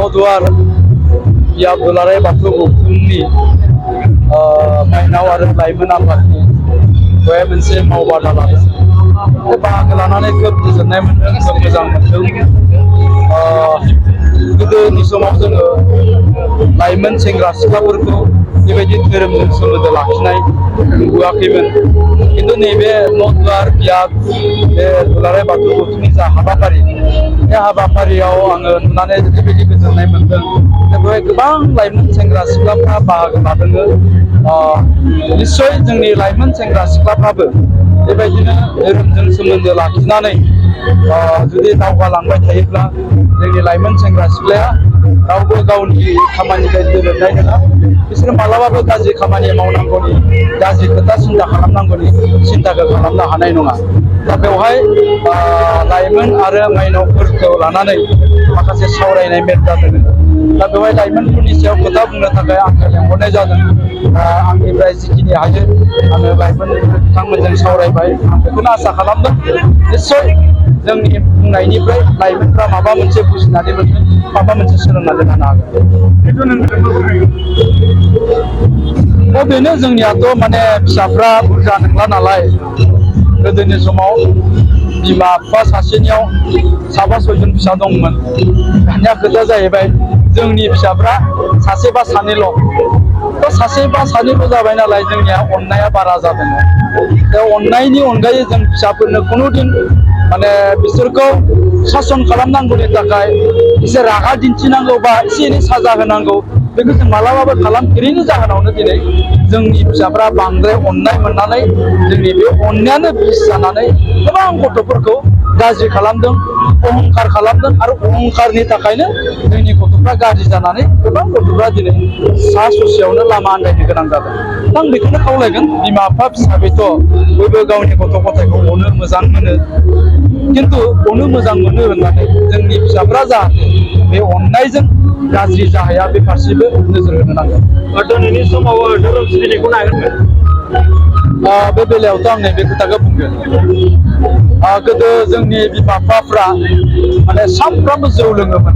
नदुवार बिया दुलाराय बाथौ गौथुमनि माइनाव आरो लाइमोन आफादनि बे मोनसे मावबादा लादों। बे बाहागो लानानै खोब गोजोननाय मोनदों, खोब मोजां मोनदों। गोदोनि समाव जोङो लाइमोन सेंग्रा सिख्लाफोरखौ बेबायदि धोरोमजों सोमोन्दो लाखिनाय नुबोआखैमोन। खिन्थु नैबे नदुवार बिया बे दुलाराय बाथौ गौथुमनि जा हाबाफारि, बे हाबाफारियाव आङो नुनानै ओरैबायदि गोजोननाय मोनदों। बेवहाय गोबां लाइमोन सेंग्रा सिख्लाफ्रा बाहागो लादों। निस्सय जोंनि लाइमोन सेंग्रा सिख्लाफ्राबो बेबायदिनो धोरोमजों सोमोन्दो लाखिनानै जुदि दावगालांबाय थायोब्ला जोंनि लाइमोन सेंग्रा सिख्लाया रावबो गावनि खामानिफ्राय दोरोदनाय नङा। बिसोरो मालाबाबो गाज्रि खामानि मावनांगौनि, गाज्रि खोथा सिन्था खालामनांगौनि सिन्ताखौ खालामनो हानाय नङा। दा बेवहाय लाइमोन आरो माइनावफोरखौ लानानै माखासे सावरायनाय मेल जादों। दा बेवहाय लाइमोनफोरनि सायाव खोथा बुंनो थाखाय आंखौ लेंहरनाय जादों। आंनिफ्राय जिखिनि हायो आङो लाइमोन बिथांमोनजों सावरायबाय। आं बेखौनो आसा खालामदों निस्सय जोंनि बुंनायनिफ्राय लाइमोनफ्रा माबा मोनसे बुजिनानै मोनगोन, माबा मोनसे सोलोंनानै लानो हागोन। दा बेनो जोंनियाथ' माने फिसाफ्रा बुरजा नंला नालाय। गोदोनि समाव बिमा बिफा सासेनियाव साबा सयजन फिसा दंमोन। दानिया खोथाया जाहैबाय जोंनि फिसाफ्रा सासे बा सानैल'। दा सासे बा सानैल' जाबाय नालाय जोंनिया अननाया बारा जादों। दा अननायनि अनगायै जों फिसाफोरनो खुनुदिन माने बिसोरखौ सासन खालामनांगौनि थाखाय एसे रागा दिन्थिनांगौ बा एसे एनै साजा होनांगौ, बेखौ जों मालाबाबो खालामफेरैनि जाहोनावनो दिनै जोंनि फिसाफ्रा बांद्राय अननाय मोननानै जोंनि बे अननायानो बिस जानानै गोबां गथ'फोरखौ गाज्रि खालामदों, अहंखार खालामदों। आरो अहंखारनि थाखायनो जोंनि गथ'फ्रा गाज्रि जानानै गोबां गथ'फ्रा दिनै सा ससेयावनो लामा आन्दायनो गोनां जादों। आं बेखौनो खावलायगोन, बिमा बिफा हिसाबैथ' बयबो गावनि गथ' गथायखौ अनो, मोजां मोनो। खिन्थु अनो मोजां मोनो होननानै जोंनि फिसाफ्रा जाहाथे बे अननायजों गाज्रि जाहैया, बे फारसेबो नोजोर होनो नांगोन। दिनैनि समाव धोरोम सिबिनायखौ नागारगोन। बे बेलायावथ' आं नैबे खोथाखौ बुंगोन। गोदो जोंनि बिमा बिफाफ्रा माने सानफ्रामबो जौ लोङोमोन।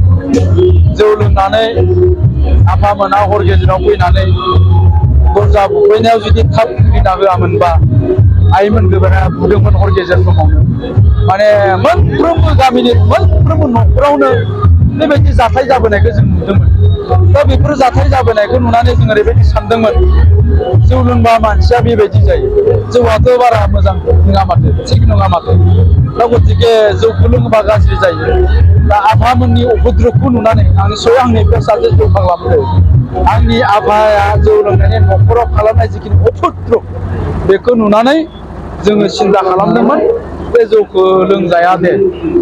जौ लोंनानै आफामोना हर गेजेराव फैनानै दरजा बुफैनायाव जुदि थाब खुलिना होआमोनबा आइमोन गोबाना बुदोंमोन हर गेजेर समावनो। माने मोनफ्रोमबो गामिनि मोनफ्रोमबो न'खरावनो बेबायदि जाथाय जाबोनायखौ जों नुदोंमोन। दा बेफोर जाथाय जाबोनायखौ नुनानै जों ओरैबायदि सानदोंमोन, जौ लोंबा मानसिया बेबायदि जायो। जौआथ' बारा मोजां नङा माथो, थिग नङा माथो। दा गतिके जौखौ लोङोबा गाज्रि जायो। दा आफामोननि उपद्रबखौ नुनानै निस्सय आंनि सासे जौ फाग्लामोन। आंनि आफाया जौ लोंनायनि न'खराव खालामनाय जिखिनि उपद्रब, बेखौ नुनानै जोङो सिन्था खालामदोंमोन बे जौखौ लोंजाया दे,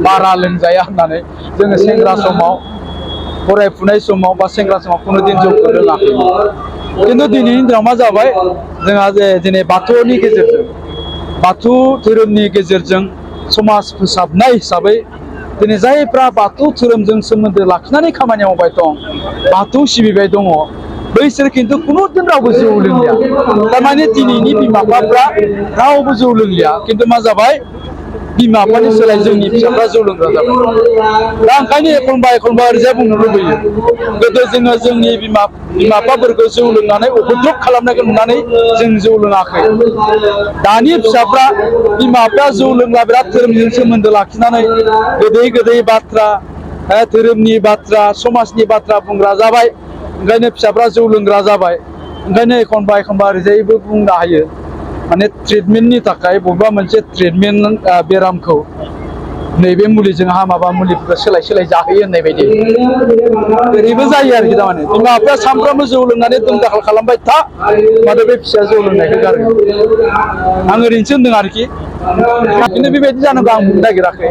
बारा लोंजाया होननानै जोङो सेंग्रा समाव, फरायफुनाय समाव बा सेंग्रा समाव खुनुदिन जौखौ लोङाखैमोन। खिन्थु दिनैनि दिनाव मा जाबाय, जोंहा जे दिनै बाथौनि गेजेरजों, बाथौ धोरोमनि गेजेरजों समाज फोसाबनाय हिसाबै दिनै जायफ्रा बाथौ धोरोमजों सोमोन्दो लाखिनानै खामानि मावबाय दं, बाथौ सिबिबाय दङ, बैसोर खिन्थु खुनुदिन रावबो जौ लोंलिया। थारमाने दिनैनि बिमा बिफाफ्रा रावबो जौ लोंलिया। खिन्थु मा जाबाय, बिमा बिफानि सोलाय जोंनि फिसाफ्रा जौ लोंग्रा जाबाय। दा ओंखायनो एखनबा ओरैजाय बुंनो लुबैयो, गोदो जोङो जोंनि बिमा बिफाफोरखौ जौ लोंनानै उपद्रब खालामनायखौ नुनानै जों जौ लोङाखै। दानि फिसाफ्रा बिमा बिफाया जौ लोंग्रा, बिराद धोरोमजों सोमोन्दो लाखिनानै गोदै गोदै बाथ्रा, धोरोमनि बाथ्रा, समाजनि बाथ्रा बुंग्रा जाबाय। ओंखायनो फिसाफ्रा जौ लोंग्रा जाबाय। ओंखायनो एखनबा ओरैजायबो बुंनो हायो, माने ट्रिटमेन्टनि थाखाय बबेबा मोनसे ट्रिटमेन्ट बेरामखौ नैबे मुलिजों हामाबा मुलिफोरखौ सोलाय सोलाय जाहोयो होननाय बायदि ओरैबो जायो आरोखि। थारमाने बिमा बिफाया सानफ्रामबो जौ लोंनानै दुम दाखाल खालामबाय था, माथो बे फिसाया जौ लोंनायखौ गारगोन। आं ओरैनोसो होनदों आरोखि। खिन्थु बेबायदि जानांगौ आं बुंनो नागिराखै।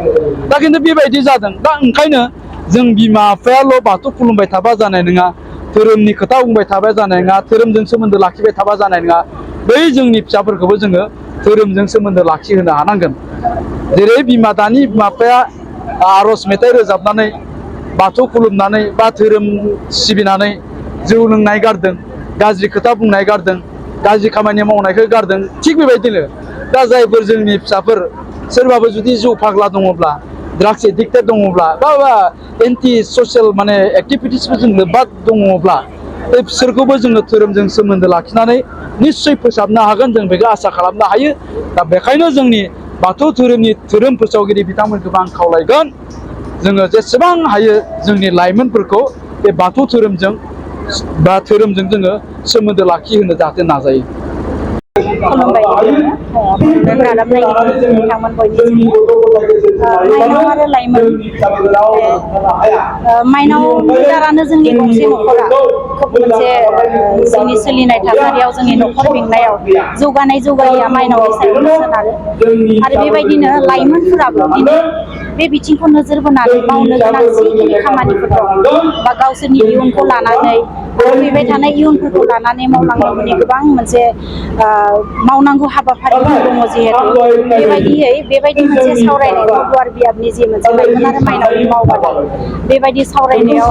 दा खिन्थु बेबायदि जादों। दा ओंखायनो जों बिमा बिफायाल' बाथौ खुलुमबाय थाबा जानाय नङा, धोरोमनि खोथा बुंबाय थाबा जानाय नङा, धोरोमजों सोमोन्दो लाखिबाय थाबा जानाय नङा। बै जोंनि फिसाफोरखौबो जोङो धोरोमजों सोमोन्दो लाखिहोनो हानांगोन। जेरै दानि बिमा बिफाया आर'ज मेथाइ रोजाबनानै, बाथौ खुलुमनानै बा धोरोम सिबिनानै जौ लोंनाय गारदों, गाज्रि खोथा बुंनाय गारदों, गाज्रि खामानि मावनायखौ गारदों। थिग बेबायदिनो दा जायफोर जोंनि फिसाफोर सोरबाबो जुदि जौ फाग्ला दङब्ला ड्राग्स एडिक्टेड दङब्ला बा एन्टि ससियेल माने एक्टिभिटिसफोरजों लोब्बा दङब्ला बिसोरखौबो जोङो धोरोमजों सोमोन्दो लाखिनानै निश्चय फोसाबनो हागोन जों बेखौ आसा खालामनो हायो दा बेखायनो जोंनि बाथौ धोरोमनि धोरोम फोसावगिरि बिथांमोनखौबो आं खावलायगोन जोङो जेसेबां हायो जोंनि लाइमोनफोरखौ बे बाथौ धोरोमजों बा धोरोमजों जोङो सोमोन्दो लाखिहोनो जाहाथे नाजायो खुलुमबाय रादाब नायगिरि नोंथांमोन बयनिसिमबो माइनाव आरो लाइमोन माइनाव लिडारानो जोंनि गंसे न'खरा खोब मोनसे जोंनि सोलिनाय थासारियाव जोंनि न'खर बेंनायाव जौगानाया माइनावनि सायावनो सोनारो आरो बेबायदिनो लाइमोनफोराबो दिनै बे बिथिंखौ नोजोर बोनानै मावनो गोनां जिखिनि खामानिफोर दं बा गावसोरनि इयुनखौ लानानै फैबाय थानाय इयुनफोरखौ लानानै मावलांनांगौनि गोबां मोनसे मावनांगौ हाबाफारिफोर दङ जिहेतु बेबायदि मोनसे सावरायनाय गुवार बियाबनि जि मोनसे लाइमोन आरो माइनावनि मावबादा बेबायदि सावरायनायाव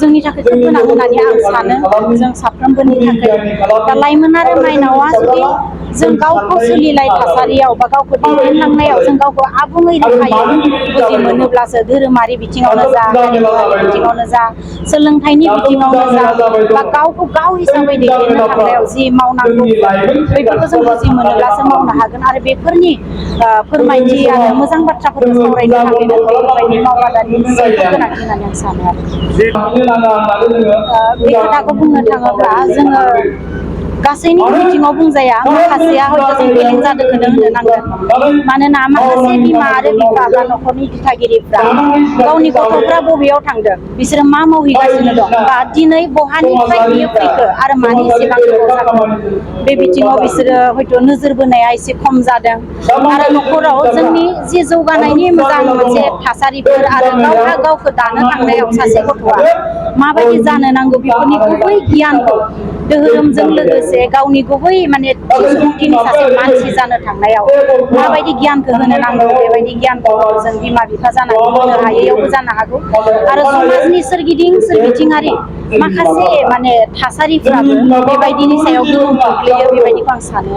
जोंनि थाखाय खोब गोनां होननानै आं सानो जों साफ्रोमबोनि थाखाय दा लाइमोन आरो माइनावा जुदि जों गावखौ सोलिनाय थासारियाव बा गावखौ दैदेनलांनायाव जों गावखौ आबुङै रोखायै बुजि मोनोब्लासो धोरोमारि बिथिङावनो जा हारिमुवारि बिथिङावनो जा सोलोंथाइनि बिथिङावनो जा बा गावखौ गाव हिसाबै दैदेननो थांनायाव जि मावनांगौ बेफोरखौ जों बुजि मोनोब्लासो मावनो हागोन आरो बेफोरनि फोरमायथि आरो मोजां बाथ्राफोरखौ सावरायनो थाखायनो बेफोरबायदि मावबादानि जोबोद गोनांथि होननानै आं सानो आरो बे खोथाखौ बुंनो थाङोब्ला जोङो गासैनिबो बिथिङाव बुंजाया माखासेया हयथ' जों फेलें जादोंखौनो होननो नांगोन मानोना माखासे बिमा आरो बिफा बा न'खरनि दिथागिरिफ्रा गावनि गथ'फ्रा बबेयाव थांदों बिसोरो मा मावहैगासिनो दं बा दिनै बहानिफ्राय बियो फैखो आरो मानि एसेबां गोबाव जाखो बे बिथिङाव बिसोरो हयथ' नोजोर बोनाया एसे खम जादों आरो न'खराव जोंनि जि जौगानायनि मोजां मोनसे थासारिफोर आरो गावहा गावखौ दानो थांनायाव सासे गथ'आ माबायदि जानो नांगौ बेफोरनि गुबै गियानखौ धोरोमजों लोगोसे गावनि गुबै माने सुबुंथिनि सासे मानसि जानो थांनायाव माबायदि गियानखौ होनो नांगौ बेबायदि गियानखौ जों बिमा बिफा जानानै होनो हायैयावबो जानो हागौ आरो समाजनि सोरबिथिङारि माखासे माने थासारिफ्राबो बेबायदिनि सायाव गोहोम खोख्लैयो बेबायदिखौ आं सानो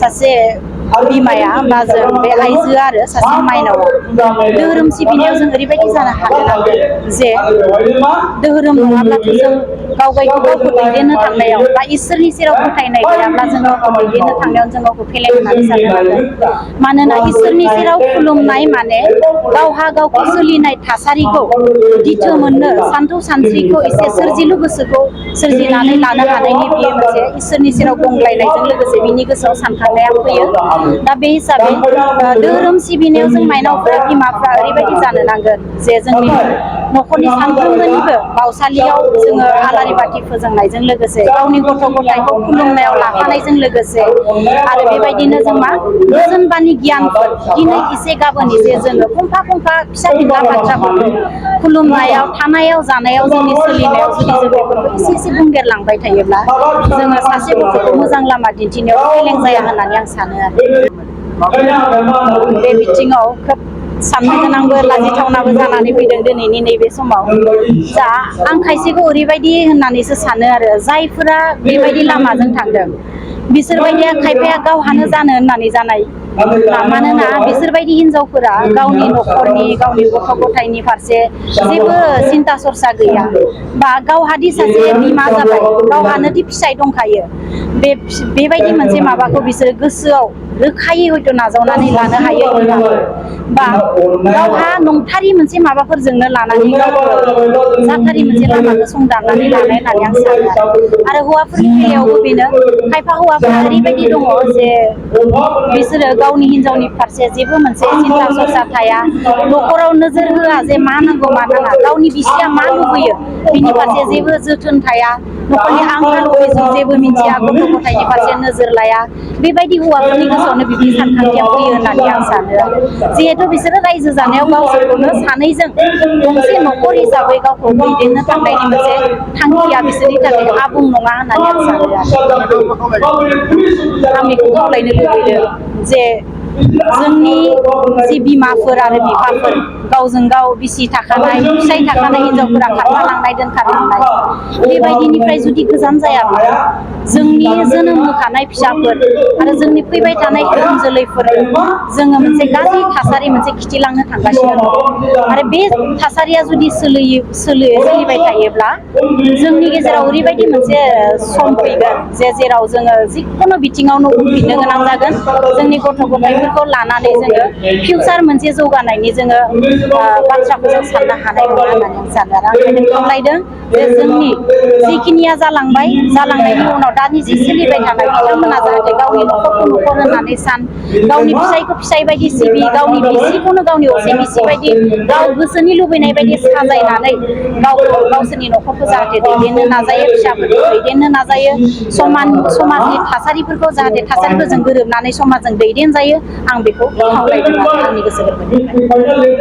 सासे बिमाया बा जों बे आइजोआ आरो सासे माइनावा धोरोम सिबिनायाव जों ओरैबायदि जानो हानो नांगोन जे धोरोम नङाब्लाथ' जों गावखौ दैदेननो थांनायाव बा इसोरनि सेराव फोथायनाय गैयाब्ला जों गावखौ दैदेननो थांनायाव जों गावखौ फेलें होननानै साननो नांगोन मानोना इसोरनि सेराव खुलुमनाय माने गावहा गावखौ सोलिनाय थासारिखौ दिथो मोननो सान्थौ सानस्रिखौ एसे सोरजिलु गोसोखौ सोरजिनानै लानो हानायनि बियो मोनसे इसोरनि सेराव गंग्लायनायजों लोगोसे बिनि गोसोआव सानखांनाया फैयो दा बे हिसाबै धोरोम सिबिनायाव जों माइनावफ्रा बिमाफ्रा ओरैबायदि जानो नांगोन जे जोंनि न'खरनि सानफ्रोमबोनिबो बावसालियाव जोङो आलारि बाथि फोजोंनायजों लोगोसे गावनि गथ' गथायखौ खुलुमनायाव लाफानायजों लोगोसे आरो बेबायदिनो जों मा बोसोनबानि गियानफोर दिनै एसे गाबोन एसे जोङो फंफा फिसा फिनला बाथ्राफोरखौ खुलुमनायाव थानायाव जानायाव जोंनि सोलिनायाव जुदि जों बेफोरखौ एसे बुंदेरलांबाय थायोब्ला जोङो सासे गथ'खौ मोजां लामा दिन्थिनायाव फेलें जाया होननानै आं सानो आरो बे बिथिङाव खोब साननो गोनांबो लाजिथावनाबो जानानै फैदों दिनैनि नैबे समाव जा आं खायसेखौ ओरैबायदि होननानैसो सानो आरो जायफोरा बेबायदि लामाजों थांदों बिसोरबायदिया खायफाया गावहानो जानो होननानै जानाय मानोना बिसोरबायदि हिनजावफोरा गावनि न'खरनि गावनि गथ' गथायनि फारसे जेबो सिन्था सरसा गैया बा गावहादि सासे बिमा जाबाय गावहानोदि फिसाय दंखायो बेबायदि मोनसे माबाखौ बिसोरो गोसोआव रोखायै हयथ' नाजावनानै लानो हायो बा गावहा नंथारि मोनसे माबाफोरजोंनो लानानै जाथारि मोनसे लामाखौ संदाननानै लानाय होननानै आं सानो आरो हौवाफोरनि बेलायावबो बेनो खायफा हौवाफोरा ओरैबायदि दङ जे बिसोरो गावनि हिनजावनि फारसे जेबो मोनसे सिन्था सरसा थाया न'खराव नोजोर होआ जे मा नांगौ मा नाङा गावनि बिसिया मा लुबैयो बिनि फारसे जेबो जोथोन थाया न'खरनि आंखाल अभिजुग जेबो मिथिया गथ' गथायनि फारसे नोजोर लाया बेबायदि हौवाफोरनि गोसोआवनो बिदि सानखांथिया फैयो होननानै आं सानो जिहेथु बिसोरो रायजो जानायाव गावसोरखौनो सानैजं गंसे न'खर हिसाबै गावखौ दैदेननो थांनायनि मोनसे थांखिया बिसोरनि थाखाय आबुं नङा होननानै आं सानो आं बेखौ खावलायनो लुबैदों जे जोंनि जि बिमाफोर आरो बिफाफोर गावजों गाव बिसि थाखानाय फिसाय थाखानाय हिनजावफोरा खारफालांनाय दोनखारलांनाय बेबायदिनिफ्राय जुदि गोजान जायाब्ला जोंनि जोनोम होखानाय फिसाफोर आरो जोंनि फैबाय थानाय इयुन जोलैफोर जोङो मोनसे गाज्रि थासारि मोनसे खिथिलांनो थांगासिनो दं आरो बे थासारिया जुदि सोलिबाय थायोब्ला जोंनि गेजेराव ओरैबायदि मोनसे सम फैगोन जेराव जोङो जिखुनु बिथिङावनो उनफिननो गोनां जागोन जोंनि गथ' गथायफोरखौ लानानै जोङो फिउचार मोनसे जौगानायनि जोङो बाथ्राखौ जों साननो हानाय नङा होननानै आं सानो आरो आं बेखौनो खावलायदों जे जोंनि जिखिनिया जालांनायनि उनाव दानि जि सोलिबाय थानाय बिथांमोना जाहाथे गावनि न'खरखौ न'खर होननानै गावनि फिसायखौ फिसाय बायदि सिबि गावनि बिसिखौनो गावनि असे बिसि बायदि गाव गोसोनि लुबैनाय बायदि साजायनानै गावसोरनि न'खरखौ जाहाथे दैदेननो नाजायो फिसाफोरखौ दैदेननो नाजायो समाजनि थासारिफोरखौ जाहाथे थासारिफोरजों गोरोबनानै समाजजों दैदेनजायो आं बेखौ खावलायदों आरो आंनि गोसो गोरबोनिफ्राय